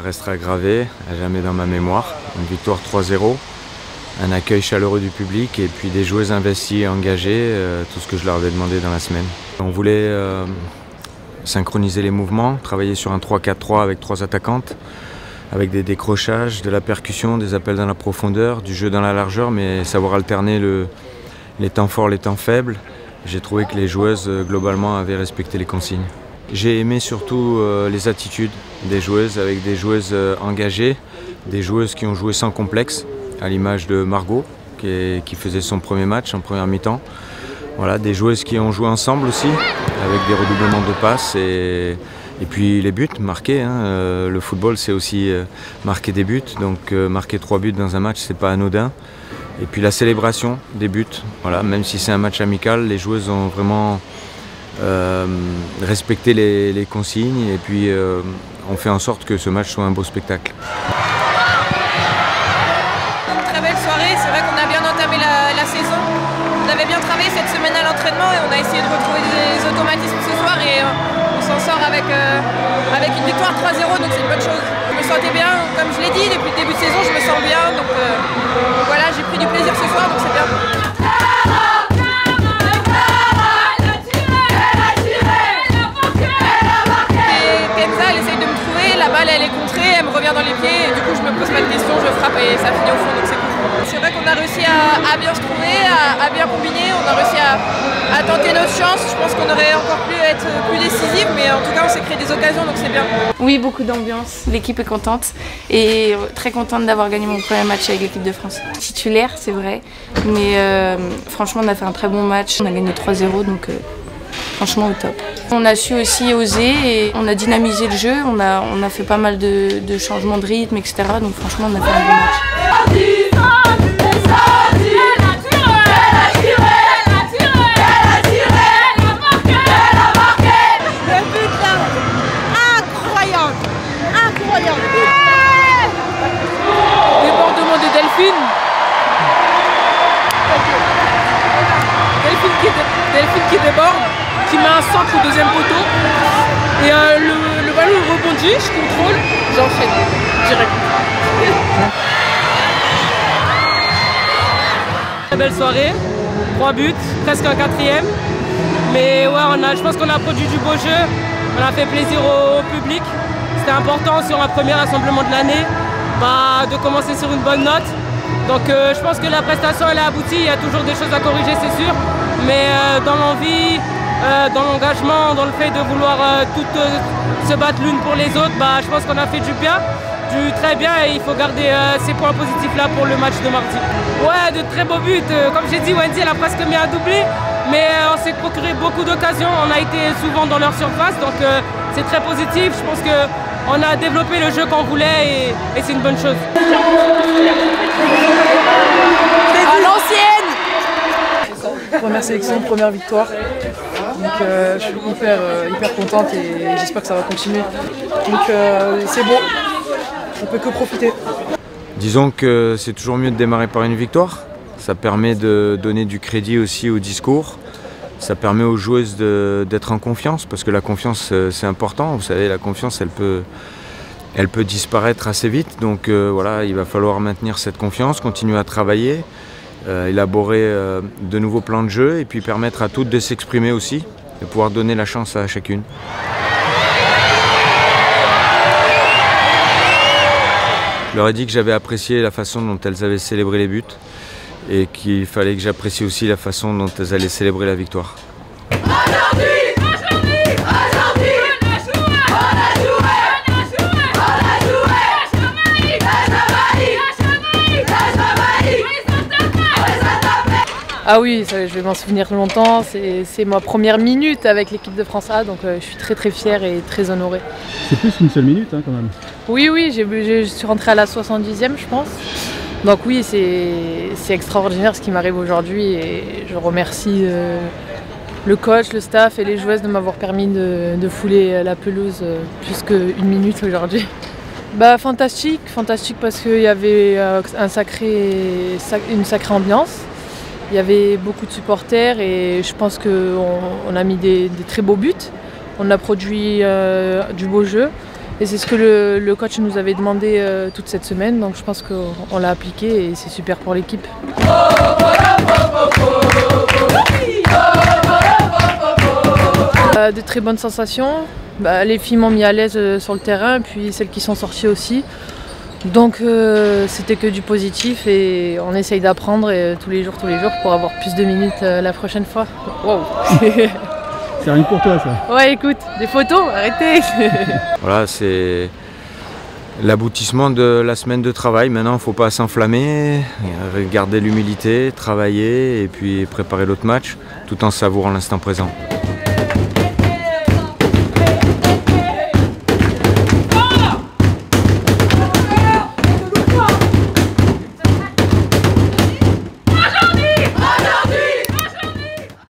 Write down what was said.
restera gravée à jamais dans ma mémoire. Une victoire 3-0, un accueil chaleureux du public et puis des joueuses investies et engagées, tout ce que je leur avais demandé dans la semaine. On voulait synchroniser les mouvements, travailler sur un 3-4-3 avec 3 attaquantes, avec des décrochages, de la percussion, des appels dans la profondeur, du jeu dans la largeur, mais savoir alterner les temps forts, les temps faibles. J'ai trouvé que les joueuses, globalement, avaient respecté les consignes. J'ai aimé surtout les attitudes des joueuses, avec des joueuses engagées, des joueuses qui ont joué sans complexe, à l'image de Margot, qui faisait son premier match en première mi-temps. Voilà, des joueuses qui ont joué ensemble aussi, avec des redoublements de passes et puis les buts marqués. Le football, c'est aussi marquer des buts, donc marquer 3 buts dans un match, c'est pas anodin. Et puis la célébration des buts, voilà, même si c'est un match amical, les joueuses ont vraiment respecté les consignes et puis ont fait en sorte que ce match soit un beau spectacle. Une très belle soirée, c'est vrai qu'on a bien entamé la saison. On avait bien travaillé cette semaine à l'entraînement et on a essayé de retrouver des automatismes ce soir et on s'en sort avec une victoire 3-0, donc c'est une bonne chose. Je me sentais bien, comme je l'ai dit, depuis le début de saison je me sens bien, donc voilà, j'ai pris du plaisir ce soir, donc c'est bien. La balle elle est contrée, elle me revient dans les pieds et du coup je me pose pas de questions, je frappe et ça finit au fond, donc c'est cool. C'est vrai qu'on a réussi à bien se trouver, à bien combiner, on a réussi à tenter notre chance. Je pense qu'on aurait encore pu être plus décisif, mais en tout cas on s'est créé des occasions, donc c'est bien. Oui, beaucoup d'ambiance, l'équipe est contente et très contente d'avoir gagné mon premier match avec l'équipe de France. Titulaire, c'est vrai, mais franchement on a fait un très bon match, on a gagné 3-0, donc franchement au top. On a su aussi oser et on a dynamisé le jeu, on a fait pas mal de changements de rythme, etc. Donc franchement on a fait un bon match. Le but là, incroyable, incroyable. Débordement de Delphine. Delphine qui déborde, qui met un centre au deuxième poteau et le ballon rebondit, je contrôle, j'enchaîne direct. Très belle soirée, 3 buts, presque un 4e, mais ouais, je pense qu'on a produit du beau jeu, on a fait plaisir au public, c'était important sur un premier rassemblement de l'année de commencer sur une bonne note. Donc je pense que la prestation elle est aboutie, il y a toujours des choses à corriger c'est sûr, mais dans l'envie, dans l'engagement, dans le fait de vouloir toutes se battre l'une pour les autres, je pense qu'on a fait du très bien et il faut garder ces points positifs là pour le match de mardi. Ouais, de très beaux buts, comme j'ai dit Wendy elle a presque mis un doublé, mais on s'est procuré beaucoup d'occasions, on a été souvent dans leur surface, donc c'est très positif, je pense qu'on a développé le jeu qu'on voulait et c'est une bonne chose. À l'ancienne! Première sélection, première victoire. Donc je suis hyper contente et j'espère que ça va continuer. Donc c'est bon, on peut que profiter. Disons que c'est toujours mieux de démarrer par une victoire. Ça permet de donner du crédit aussi au discours. Ça permet aux joueuses d'être en confiance, parce que la confiance c'est important. Vous savez, la confiance elle peut disparaître assez vite. Donc voilà, il va falloir maintenir cette confiance, continuer à travailler, élaborer de nouveaux plans de jeu et puis permettre à toutes de s'exprimer aussi, de pouvoir donner la chance à chacune. Je leur ai dit que j'avais apprécié la façon dont elles avaient célébré les buts et qu'il fallait que j'apprécie aussi la façon dont elles allaient célébrer la victoire. Ah oui, ça, je vais m'en souvenir longtemps, c'est ma première minute avec l'équipe de France A, donc je suis très fière et très honorée. C'est plus qu'une seule minute quand même. Oui, je suis rentrée à la 70e je pense. Donc oui, c'est extraordinaire ce qui m'arrive aujourd'hui et je remercie le coach, le staff et les joueuses de m'avoir permis de fouler la pelouse plus qu'une minute aujourd'hui. Fantastique parce qu'il y avait une sacrée ambiance. Il y avait beaucoup de supporters et je pense qu'on a mis des très beaux buts. On a produit du beau jeu Et c'est ce que le coach nous avait demandé toute cette semaine, donc je pense qu'on l'a appliqué et c'est super pour l'équipe. De très bonnes sensations. Les filles m'ont mis à l'aise sur le terrain, puis celles qui sont sorties aussi. Donc c'était que du positif et on essaye d'apprendre tous les jours pour avoir plus de minutes la prochaine fois. Wow. C'est rien pour toi ça. Ouais, écoute, des photos, arrêtez. Voilà, c'est l'aboutissement de la semaine de travail. Maintenant, il ne faut pas s'enflammer, garder l'humilité, travailler et puis préparer l'autre match tout en savourant l'instant présent.